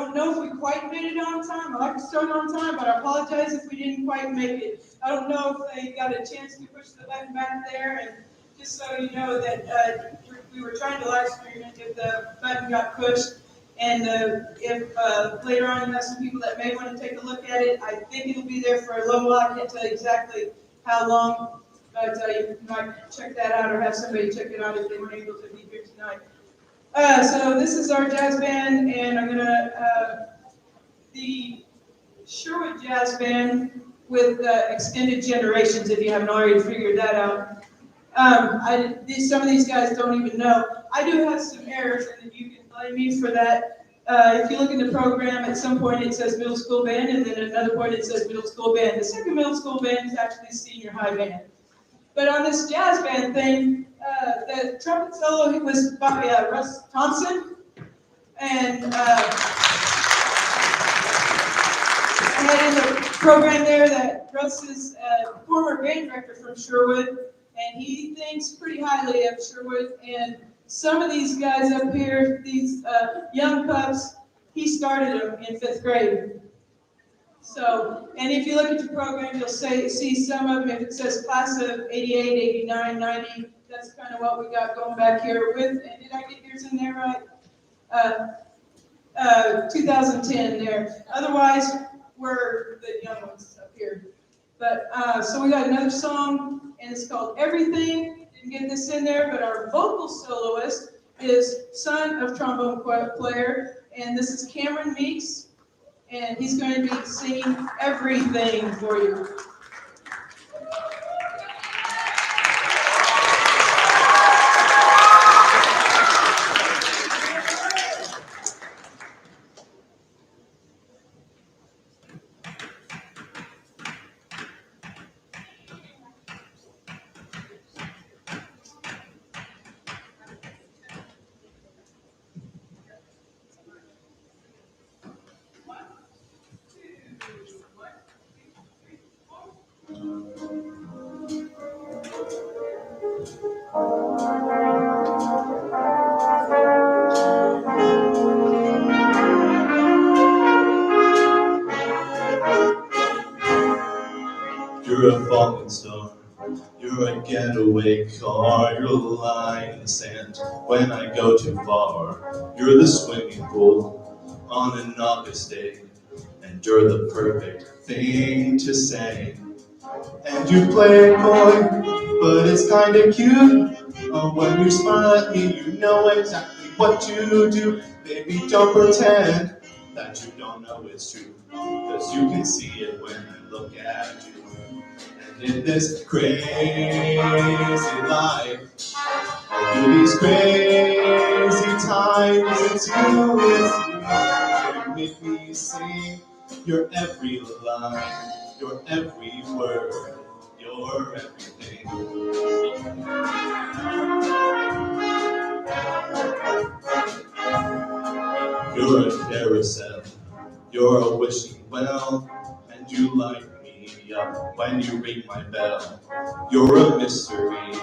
don't know if we quite made it on time. I like to start on time, but I apologize if we didn't quite make it. I don't know if they got a chance to push the button back there, and just so you know that we were trying to live stream it if the button got pushed. And if later on you have some people that may want to take a look at it, I think it'll be there for a little while. I can't tell you exactly how long, but you might check that out or have somebody check it out if they weren't able to be here tonight. So this is our jazz band, and I'm gonna the Sherwood Jazz Band with extended generations. If you haven't already figured that out, some of these guys don't even know. I do have some errors, and you can blame me for that. If you look in the program, at some point it says middle school band, and then at another point it says middle school band. The second middle school band is actually senior high band. But on this jazz band thing, the trumpet solo was by Russ Thompson, and I had in the program there that Russ is a former band director from Sherwood, and he thinks pretty highly of Sherwood. And some of these guys up here, these young pups, he started them in 5th grade. So, and if you look at the program, you'll see some of them, if it says class of 88, 89, 90, that's kind of what we got going back here with, and did I get yours in there right? 2010 there. Otherwise, we're the young ones up here. But, so we got another song, and it's called Everything. Didn't get this in there, but our vocal soloist is son of trombone player, and this is Cameron Meeks. And he's going to be singing Everything for you. You're a falling star, you're a getaway car, you're a line in the sand when I go too far. You're the swimming pool on an August day, and you're the perfect thing to say. And you play it coy, but it's kinda cute. Oh, when you smile at me, you know exactly what to do. Baby, don't pretend that you don't know it's true, 'cause you can see it when I look at you. And in this crazy life, through these crazy times, it's you, you make me sing your every line, your every word, your everything. You're a carousel, you're a wishing well, and you light me up when you ring my bell. You're a mystery,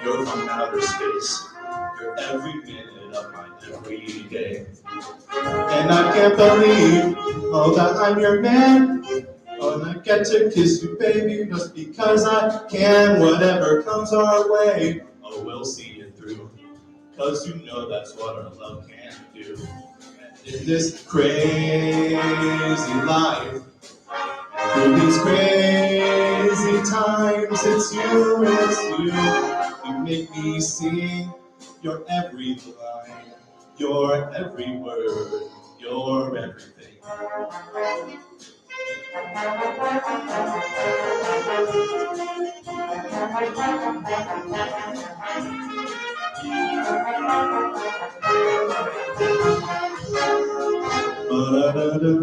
you're from outer space, you're every minute of my everyday. And I can't believe, oh, that I'm your man. Oh, and I get to kiss you, baby, just because I can. Whatever comes our way, oh, we'll see it through, 'cause you know that's what our love can do. And in this crazy life, through these crazy times, it's you, you make me sing your every line, your every word, your everything. Ba-da-da-da-da-da-da.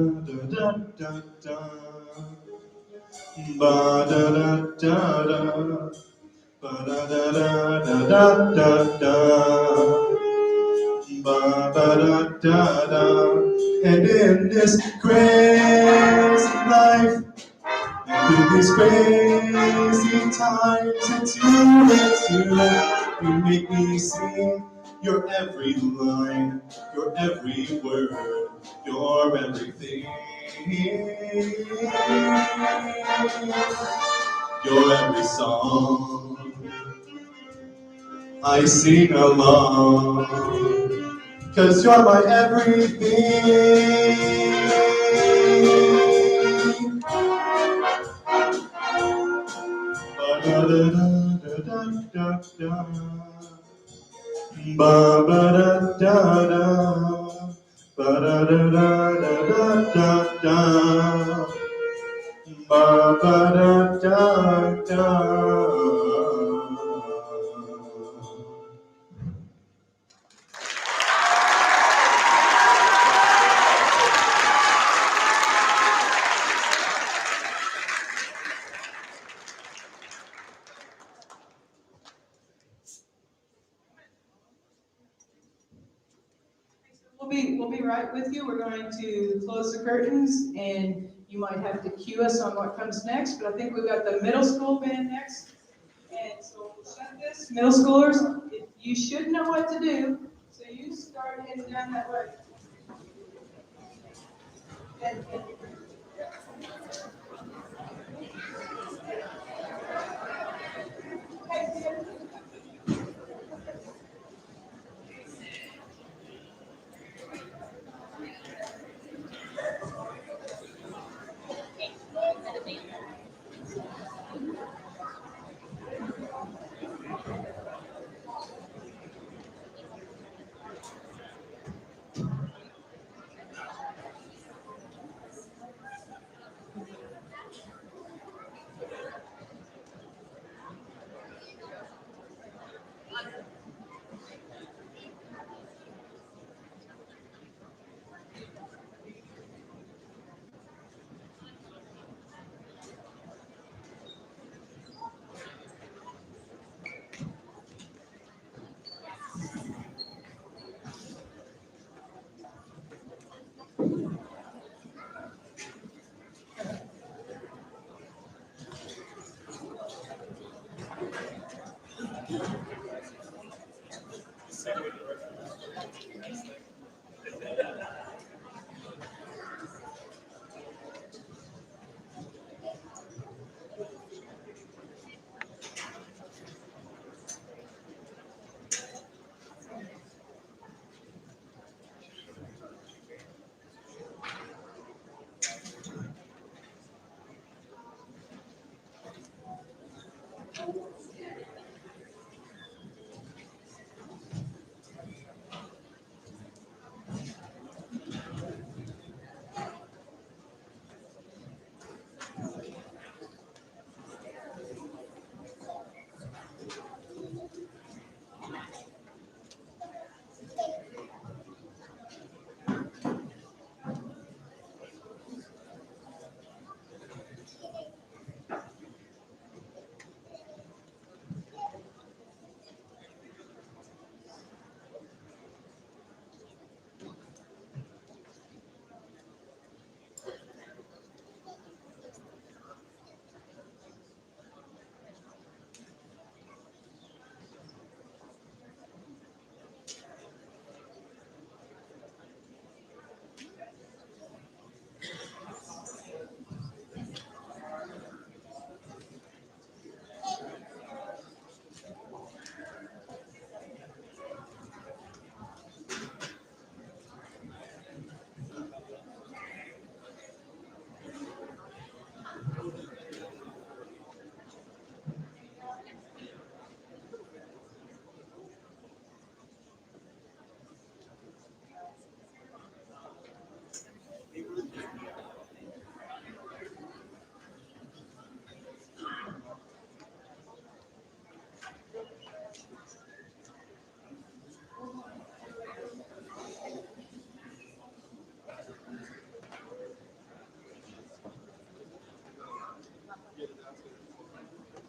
Ba-da-da-da-da. Ba-da-da-da-da-da-da. Ba-da-da-da-da. And in this crazy life, and through these crazy times, it's you, you make me sing Your every line, your every word, your everything. Your every song I sing along, 'cause you're my everything. Ba-da-da-da-da-da-da. Ba-ba-da-da-da. Ba-da-da-da-da-da-da. Ba-ba-da-da-da. We'll be right with you. We're going to close the curtains, and you might have to cue us on what comes next, but I think we've got the middle school band next. And so we'll shut this. Middle schoolers, you should know what to do, so you start heading down that way. And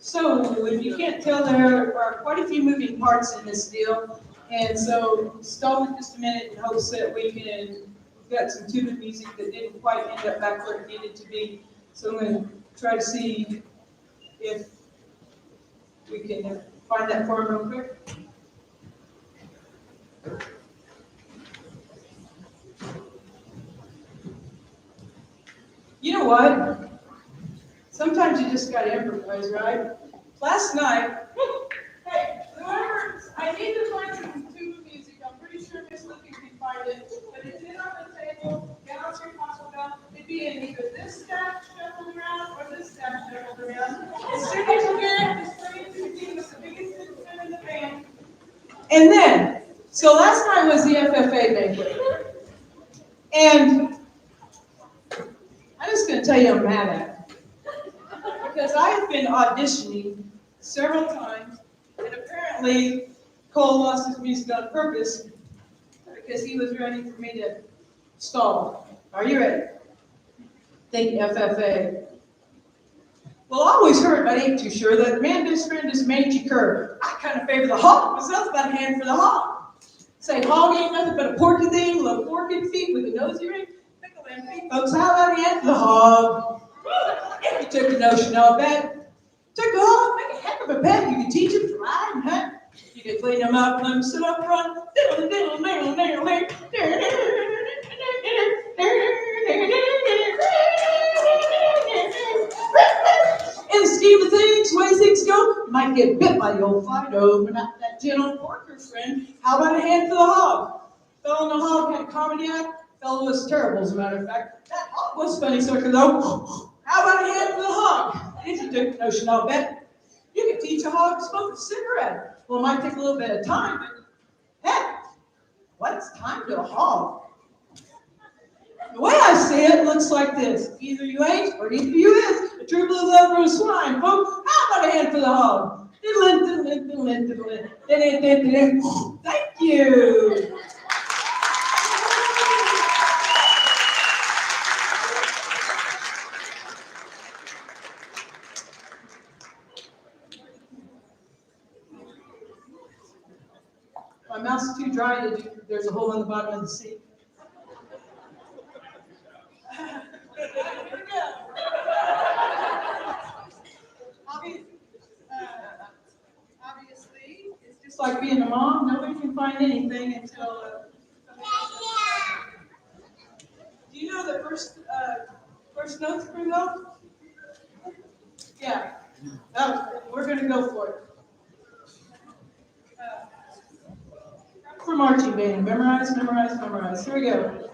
so, if you can't tell, there are quite a few moving parts in this deal. And so, stall for just a minute in hopes that we've got some tuba music that didn't quite end up back where it needed to be. So I'm going to try to see if we can find that for him real quick. You know what? Sometimes you just gotta improvise, right? Last night, hey, whoever, I need to find some tube music. I'm pretty sure Miss Looking can find it, but it's in on the table, down your console down. It'd be in either this stack shuffled around or this stack shuffled around. As soon as you get it, just bring it to the team with the biggest instrument in the band. And then, so last night was the FFA banquet, and I'm just gonna tell you I'm mad at it. Because I have been auditioning several times, and apparently Cole lost his music on purpose because he was ready for me to stall. Are you ready? Think FFA. Well, I always heard, but I ain't too sure, that man best friend is mangy cur. I kind of favor the hog myself, got a hand for the hog. Say hog ain't nothing but a porky thing, little porky feet with a nosy ring. Pickle them feet, folks. How about a hand for the hog? If you took the notion of that, took the hog, make a heck of a pet. You could teach him to ride and hunt. You could clean him up, let him sit up front. In the scheme of things, the way things go, you might get bit by the old Fido, but not that gentle porker friend. How about a hand for the hog? Fellow in the hog had a comedy act. Fellow was terrible, as a matter of fact. That hog was funny, sucker, though. How about a hand for the hog? If you took the notion, I'll bet. You could teach a hog to smoke a cigarette. Well, it might take a little bit of time, but heck, what's time to a hog? The way I see it, looks like this. Either you ain't, or either you is. A true blue love for a swine, folks. How about a hand for the hog? Thank you. My mouth's too dry to do. There's a hole in the bottom of the seat. Obviously, it's just like being a mom. Nobody can find anything until. Do you know the first notes bring up? Yeah. Oh, we're gonna go for it. For marching band, memorize, memorize, memorize. Here we go.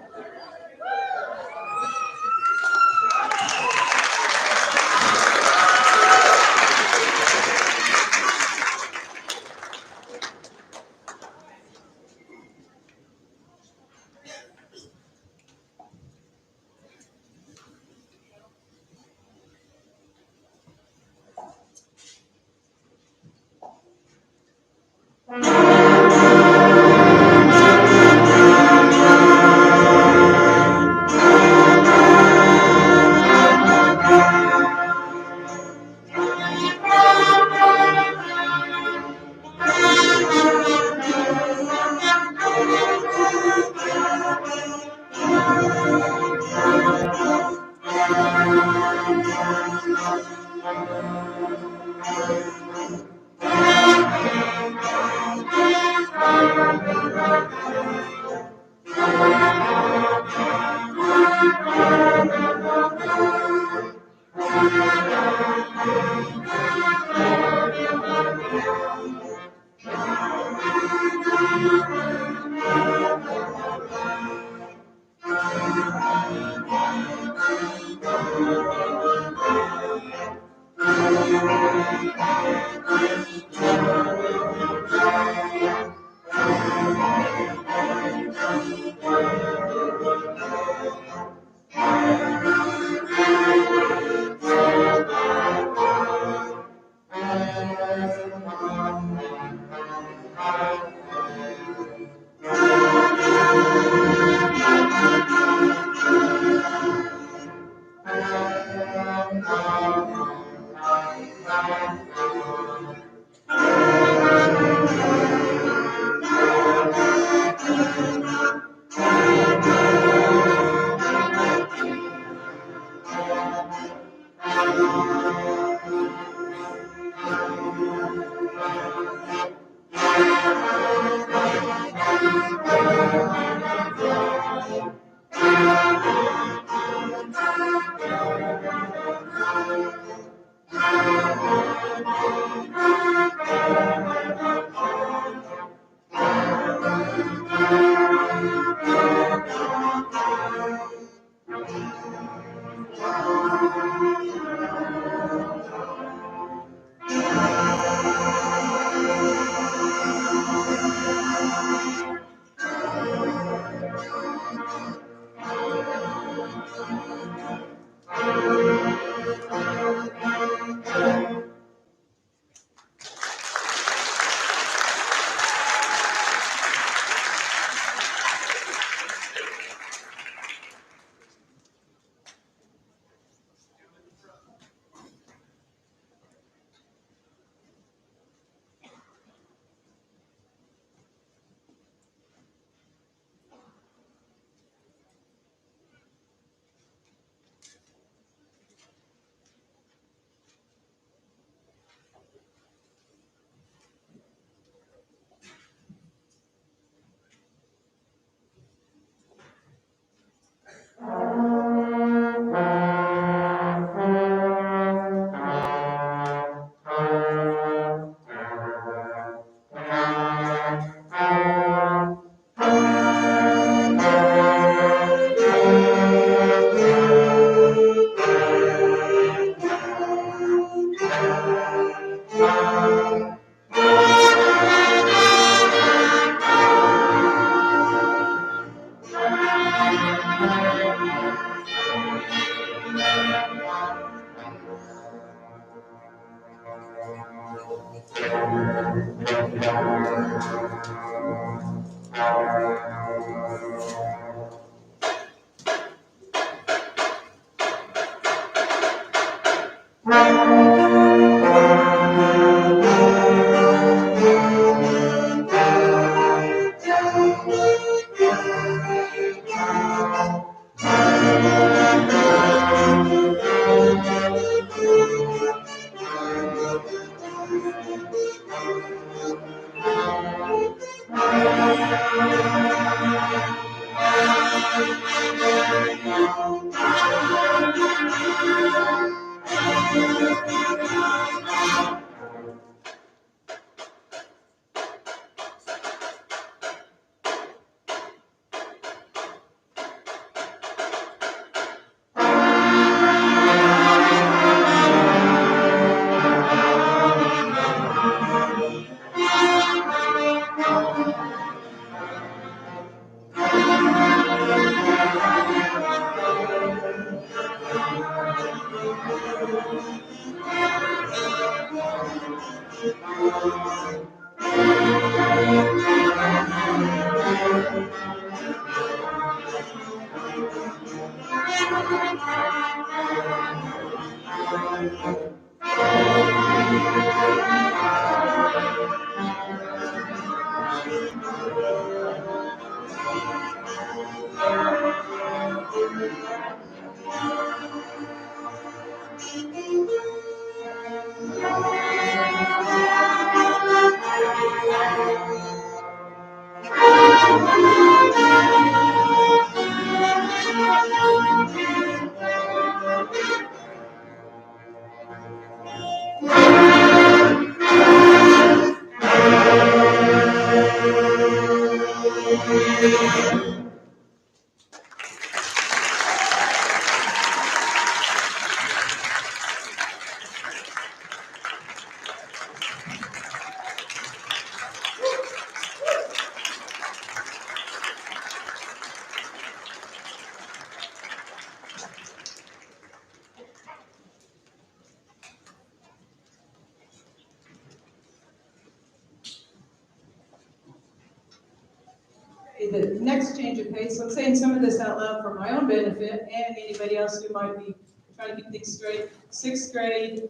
The next change of pace, I'm saying some of this out loud for my own benefit and anybody else who might be trying to keep things straight. Sixth grade,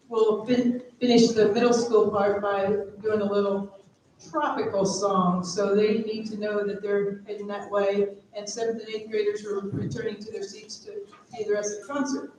will finish the middle school part by doing a little tropical song, so they need to know that they're heading that way. And seventh and eighth graders are returning to their seats to see the rest of the concert.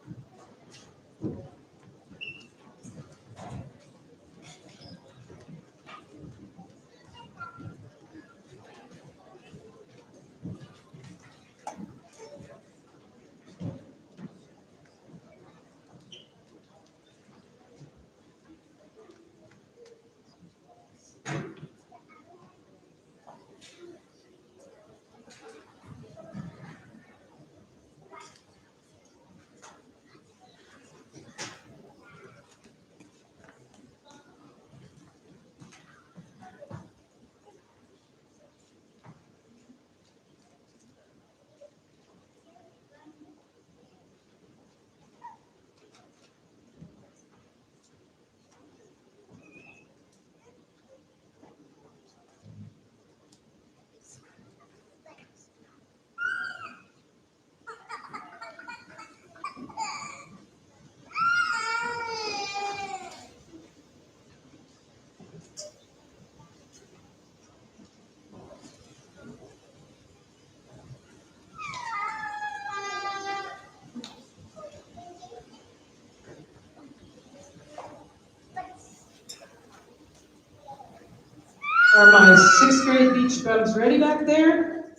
Are my sixth grade beach bums ready back there?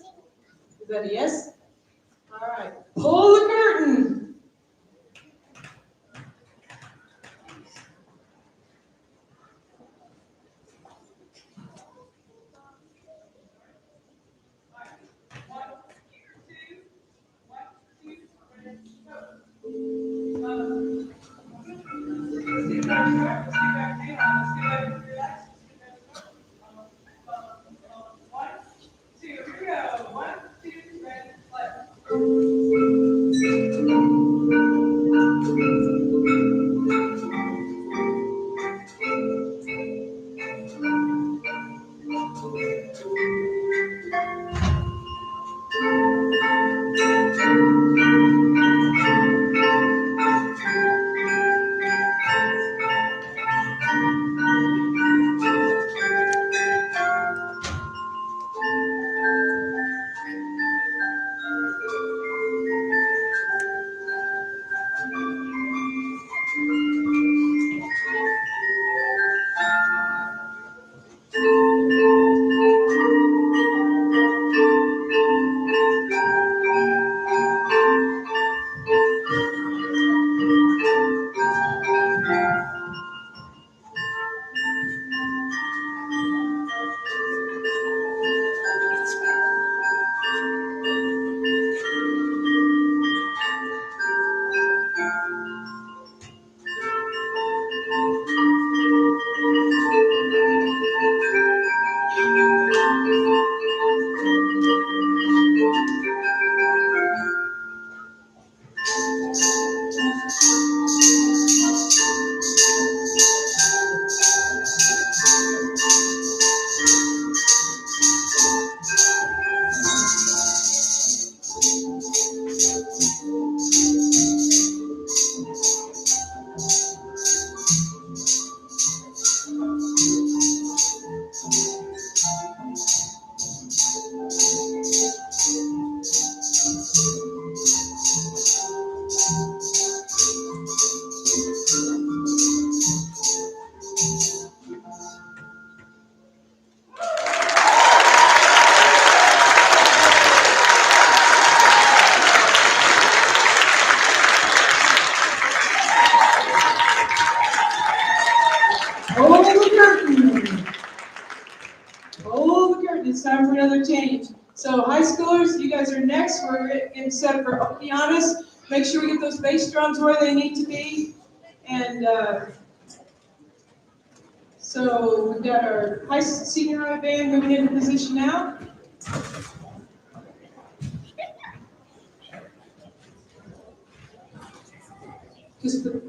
Is that a yes? All right. Pull the curtain. Pull the curtain. Pull the curtain. It's time for another change. So high schoolers, you guys are next. We're getting set for pianists. Make sure we get those bass drums where they need to be. And so we've got our senior high band moving into position now. Just the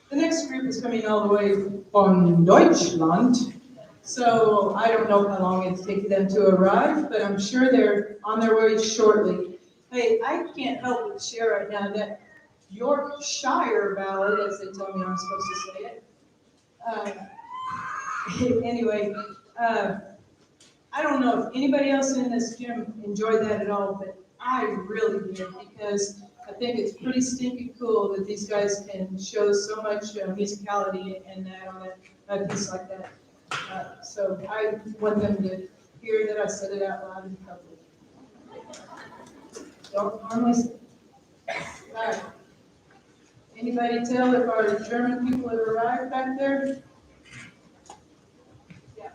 The next group is coming all the way from Deutschland, so I don't know how long it's taking them to arrive, but I'm sure they're on their way shortly. Hey, I can't help but share right now that Yorkshire ballad, as they tell me I'm supposed to say it. Anyway, I don't know if anybody else in this gym enjoyed that at all, but I really did, because I think it's pretty stinking cool that these guys can show so much musicality and that on a piece like that. So I want them to hear that I said it out loud in public. Don't normally say. All right. Anybody tell if our German people have arrived back there? Yeah.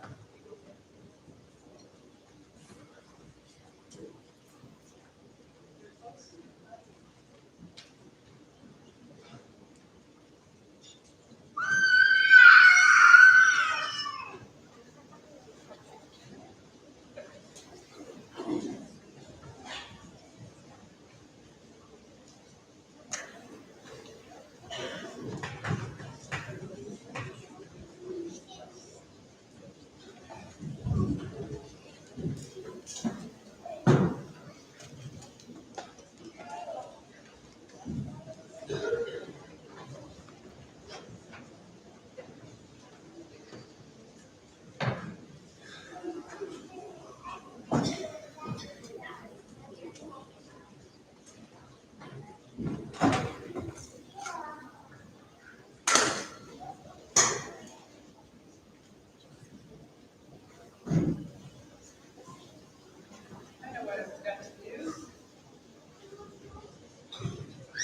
I know what I forgot to do.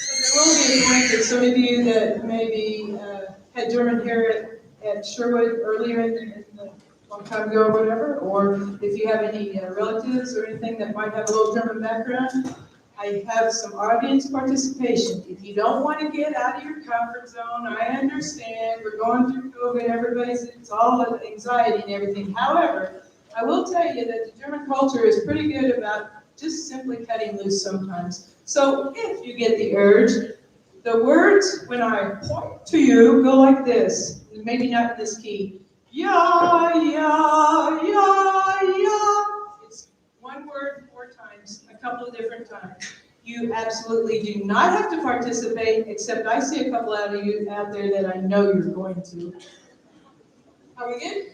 There will be a point that some of you that maybe had German hair at Sherwood earlier in the long time ago or whatever, or if you have any relatives or anything that might have a little German background, I have some audience participation. If you don't want to get out of your comfort zone, I understand. We're going through COVID. It's all anxiety and everything. However, I will tell you that the German culture is pretty good about just simply cutting loose sometimes. So if you get the urge, the words, when I point to you, go like this. Maybe not in this key. Ya, ya, ya, ya. It's one word 4 times, a couple of different times. You absolutely do not have to participate, except I see a couple out of you out there that I know you're going to. Are we good?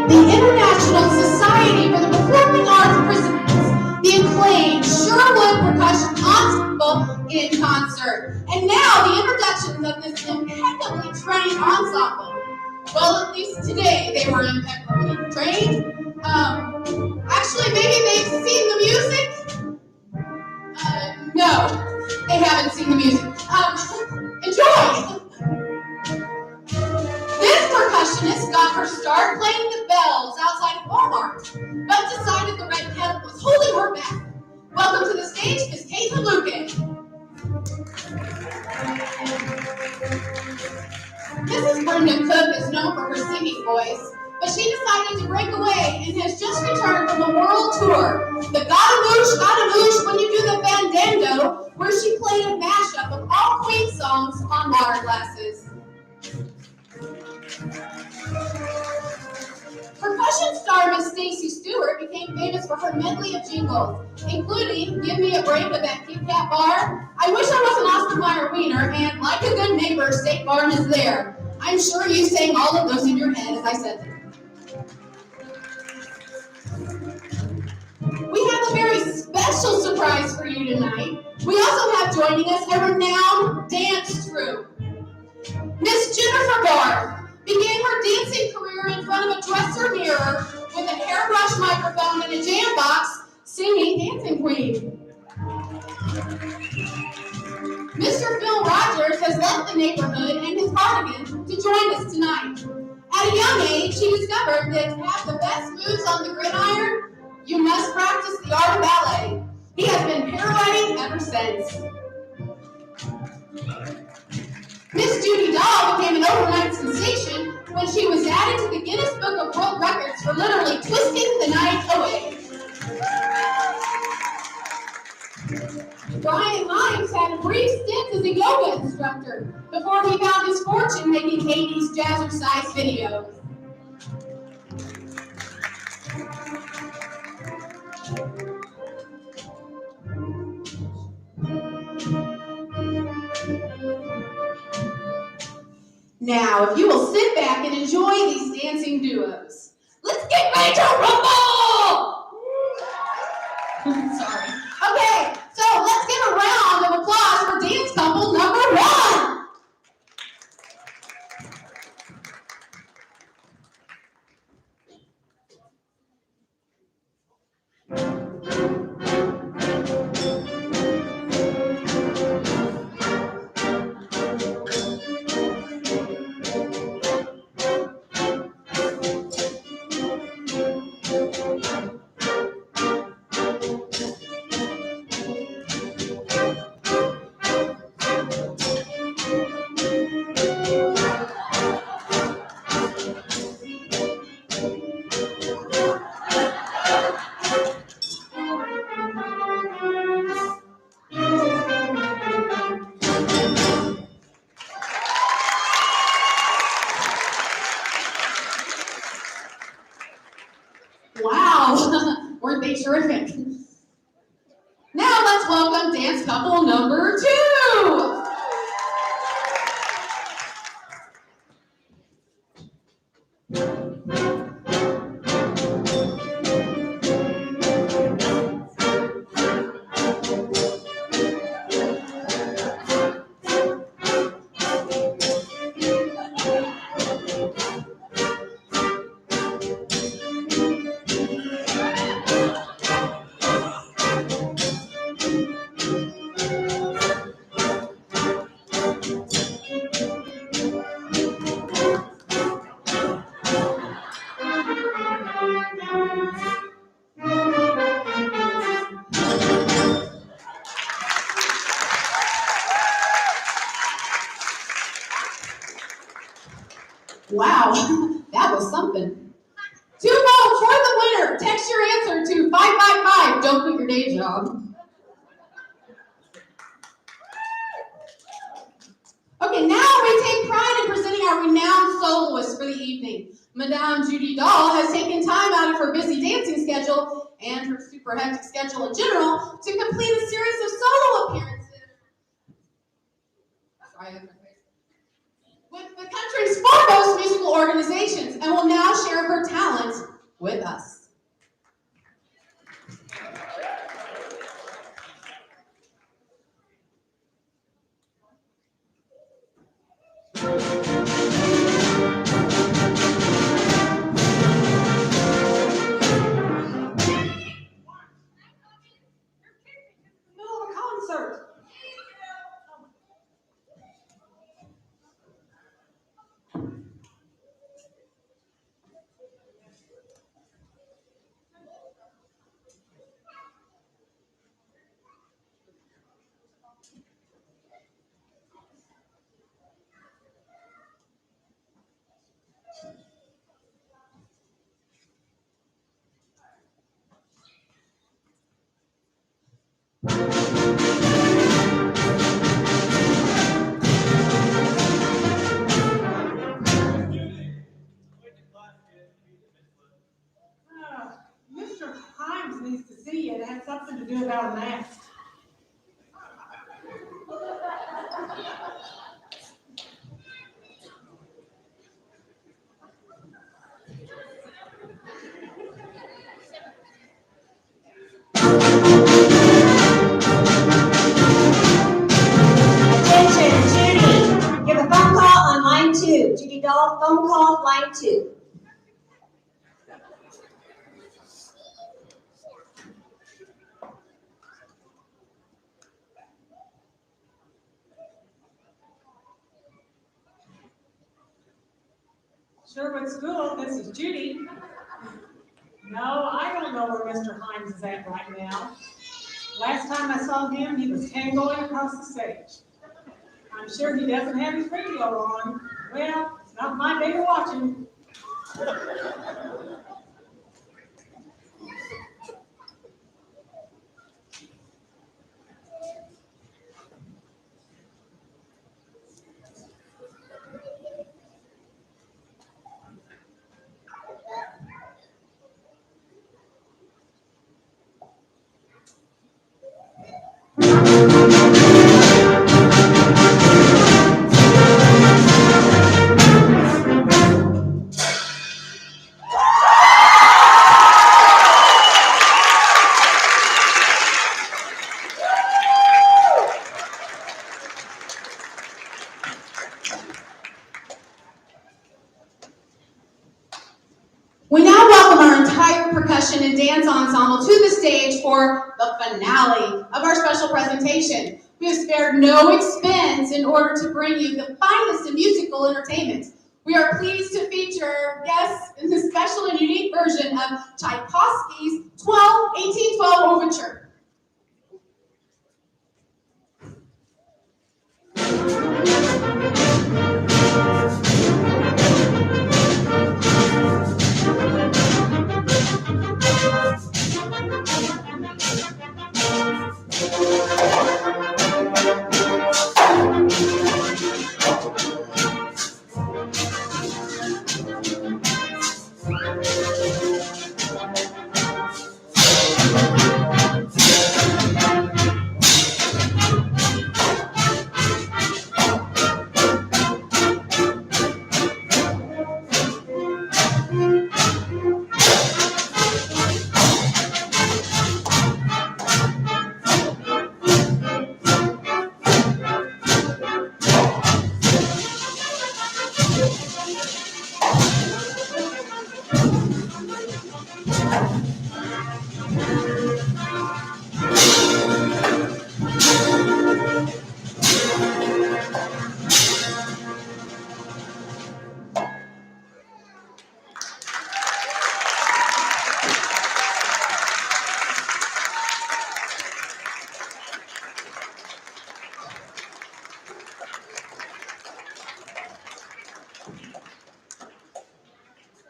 The International Society for the Performing Arts presents the acclaimed Sherwood Percussion Ensemble in concert. And now the introductions of this impeccably trained ensemble. Well, at least today they were impeccably trained. Actually, maybe they've seen the music. No, they haven't seen the music. Enjoy! This percussionist got her start playing the bells outside Walmart, but decided the red kettle was holding her back. Welcome to the stage, Miss Kate Luque. Mrs. Brenda Cook is known for her singing voice, but she decided to break away and has just returned from a world tour. The Gotta When You Do the Fandango, where she played a mashup of all Queen songs on water glasses. Percussion star Miss Stacy Stewart became famous for her medley of jingles, including Give Me a Break with That Kit Kat Bar, I Wish I Was an Oscar Mayer Wiener, and Like a Good Neighbor, State Farm is There. I'm sure you sang all of those in your head as I said them. We have a very special surprise for you tonight. We also have joining us a renowned dance troupe. Miss Jennifer Barr began her dancing career in front of a dresser mirror with a hairbrush microphone and a jam box, singing Dancing Queen. Mr. Phil Rogers has left the neighborhood and his cardigan to join us tonight. At a young age, he discovered that to have the best moves on the gridiron, you must practice the art of ballet. He has been pirouetting ever since. Miss Judy Dahl became an overnight sensation when she was added to the Guinness Book of World Records for literally twisting the night away. Brian Himes had a brief stint as a yoga instructor before he found his fortune making 80s jazzercise videos. Now, if you will sit back and enjoy these dancing duos, let's get ready to rumble! Sorry. Okay, so let's give a round of applause for dance couple number 1. Wow, weren't they terrific? Now let's welcome dance couple number 2. Wow, that was something. 2 votes for the winner. Text your answer to 555. Don't quit your day job. Okay, now we take pride in presenting our renowned soloist for the evening. Madame Judy Dahl has taken time out of her busy dancing schedule and her super hectic schedule in general to complete a series of solo appearances with the country's foremost musical organizations and will now share her talent with us. Mr. Himes needs to see you. It has something to do about a mask. Attention, Judy. You have a phone call on line 2. Judy Dahl, phone call line 2. Sherwood School, this is Judy. No, I don't know where Mr. Hines is at right now. Last time I saw him, he was tangoing across the stage. I'm sure he doesn't have his radio on. Well, it's not my day to watch him. We now welcome our entire percussion and dance ensemble to the stage for the finale of our special presentation. We have spared no expense in order to bring you the finest in musical entertainment. We are pleased to feature guests in the special and unique version of Tchaikovsky's 1812 Overture.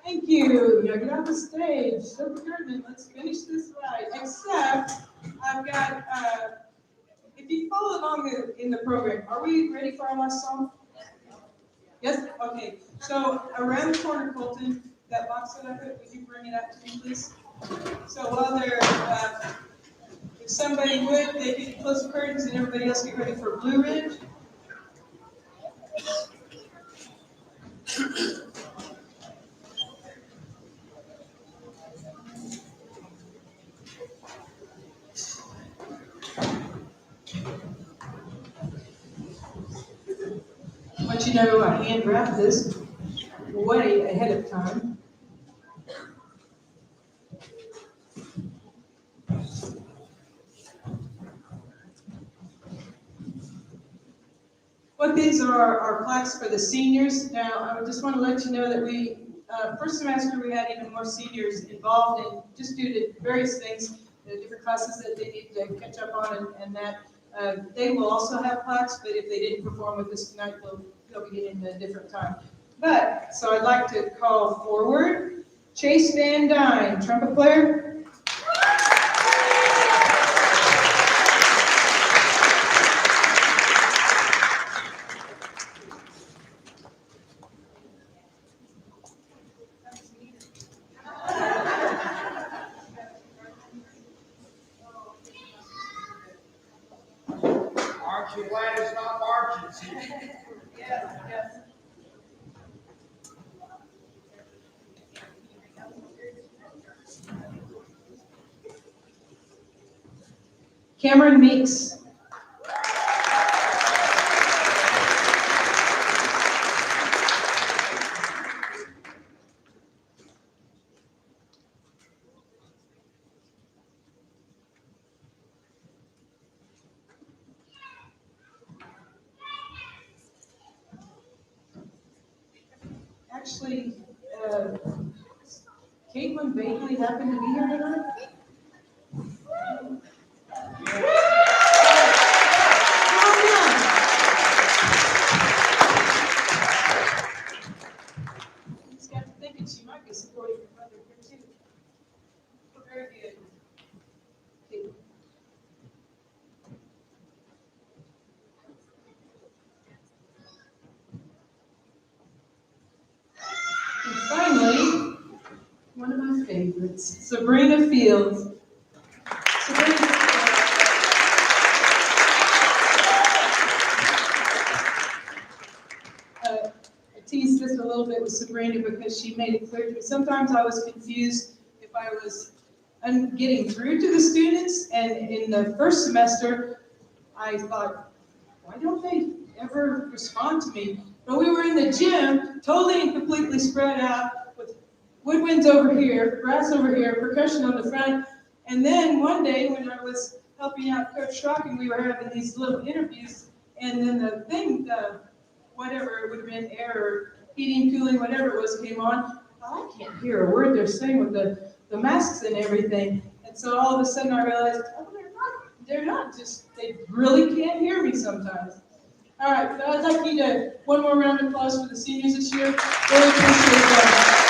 Thank you. Now get off the stage. So Kurt, let's finish this right. Except I've got, if you follow along in the program, are we ready for our last song? Yes? Okay. So around the corner, Colton, that box that I put, would you bring it out to me, please? So while they're, if somebody would, they could close the curtains and everybody else get ready for Blue Ridge. I want you to know I hand wrapped this way ahead of time. What these are plaques for the seniors. Now, I just want to let you know that we, first semester, we had even more seniors involved in, just due to various things, the different classes that they need to catch up on and that. They will also have plaques, but if they didn't perform with us tonight, they'll be getting a different time. But, so I'd like to call forward Chase Van Dyne, trumpet player. Aren't you glad it's not marches? Yes, yes. Cameron Meeks. Actually, Caitlin Bailey happen to be here tonight? Just got to thinking she might be supporting her mother here too. Very good. Okay. And finally, one of my favorites, Sabrina Fields. Sabrina, I teased just a little bit with Sabrina because she made it clear to me. Sometimes I was confused if I was getting through to the students, and in the first semester, I thought, why don't they ever respond to me? But we were in the gym, totally and completely spread out with woodwinds over here, brass over here, percussion on the front. And then one day when I was helping out Coach Schrock and we were having these little interviews, and then the thing, whatever it would have been, air or heating, cooling, whatever it was, came on. I can't hear a word they're saying with the masks and everything. And so all of a sudden I realized, oh, they're not just, they really can't hear me sometimes. All right, so I'd like you to, one more round of applause for the seniors this year. Really appreciate that.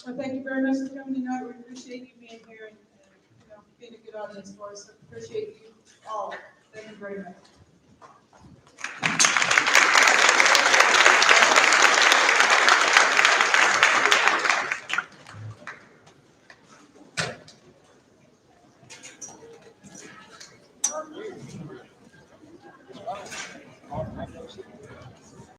Well, thank you very much for coming tonight. We appreciate you being here and being a good audience for us. So appreciate you all. Thank you very much.